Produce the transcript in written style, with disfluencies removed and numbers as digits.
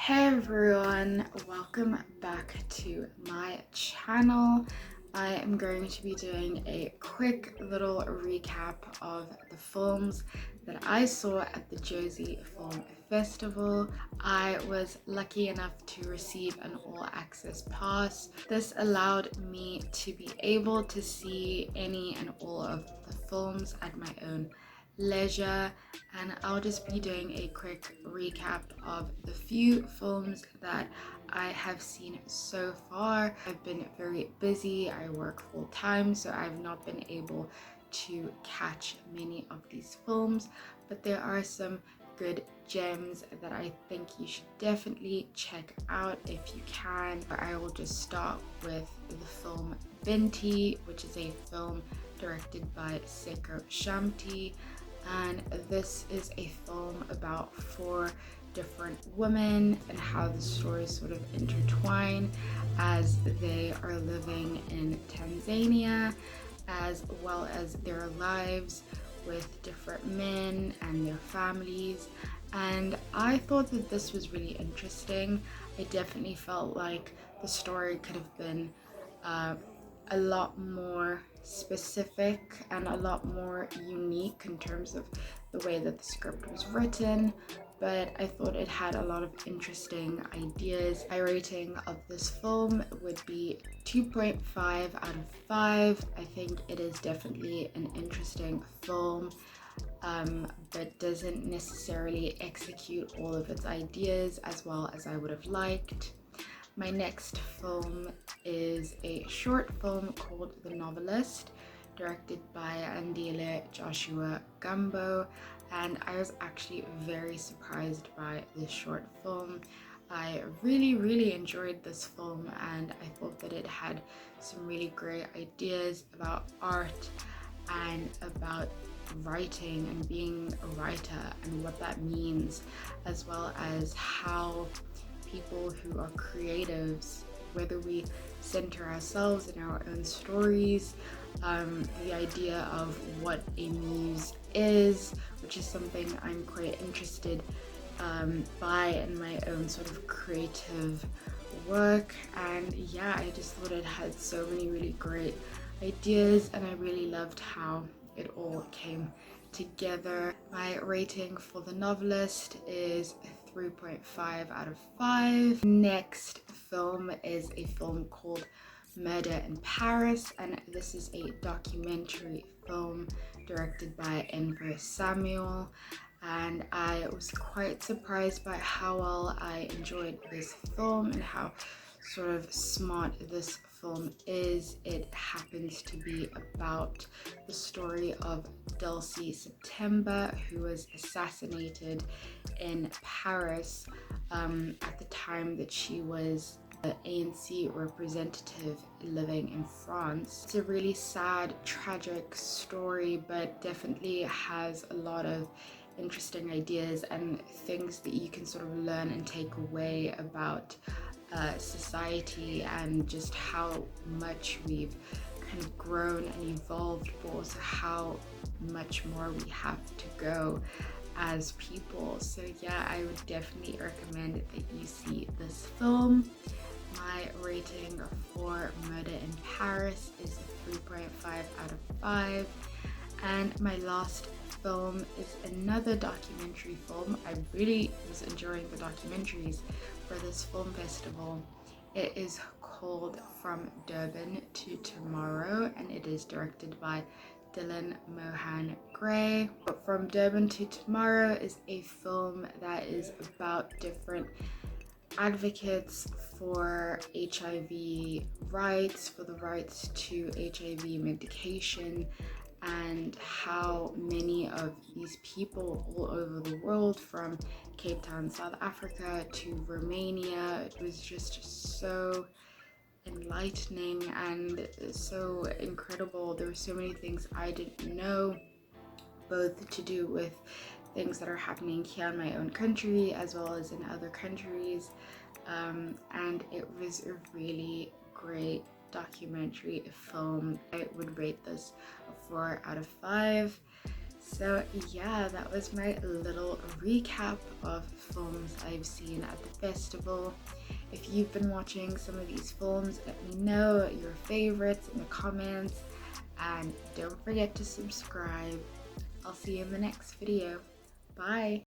Hey everyone, welcome back to my channel. I am going to be doing a quick little recap of the films that I saw at the Jozi Film Festival. I was lucky enough to receive an all-access pass. This allowed me to be able to see any and all of the films at my own leisure, and I'll just be doing a quick recap of the few films that I have seen so far. I've been very busy, I work full time, so I've not been able to catch many of these films, but there are some good gems that I think you should definitely check out if you can. I will just start with the film Binti, which is a film directed by Seko Shamti, and this is a film about four different women and how the stories sort of intertwine as they are living in Tanzania, as well as their lives with different men and their families. And I thought that this was really interesting. I definitely felt like the story could have been a lot more specific and a lot more unique in terms of the way that the script was written, but I thought it had a lot of interesting ideas. My rating of this film would be 2.5 out of 5. I think it is definitely an interesting film, but doesn't necessarily execute all of its ideas as well as I would have liked. My next film is a short film called The Novelist, directed by Andile Joshua Gumbo, and I was actually very surprised by this short film. I really enjoyed this film, and I thought that it had some really great ideas about art and about writing and being a writer and what that means, as well as how people who are creatives, whether we center ourselves in our own stories, the idea of what a muse is, which is something I'm quite interested by in my own sort of creative work. And yeah, I just thought it had so many really great ideas, and I really loved how it all came together. My rating for The Novelist is 3.5 out of 5. Next film is a film called Murder in Paris, and this is a documentary film directed by Enver Samuel, and I was quite surprised by how well I enjoyed this film and how sort of smart this film is. It happens to be about the story of Dulcie September, who was assassinated in Paris at the time that she was an ANC representative living in France. It's a really sad, tragic story, but definitely has a lot of interesting ideas and things that you can sort of learn and take away about society and just how much we've kind of grown and evolved, but also how much more we have to go as people. So yeah, I would definitely recommend that you see this film. My rating for Murder in Paris is a 3.5 out of 5. And my last film is another documentary film. I really was enjoying the documentaries for this film festival. It is called From Durban to Tomorrow, and it is directed by Dylan Mohan Gray. From Durban to Tomorrow is a film that is about different advocates for HIV rights, for the rights to HIV medication, and how many of these people all over the world, from Cape Town, South Africa to Romania, it was just so enlightening and so incredible. There were so many things I didn't know, both to do with things that are happening here in my own country as well as in other countries, and it was a really great documentary film. I would rate this a 4 out of 5. So yeah, that was my little recap of films I've seen at the festival. If you've been watching some of these films, let me know your favorites in the comments, and don't forget to subscribe. I'll see you in the next video. Bye!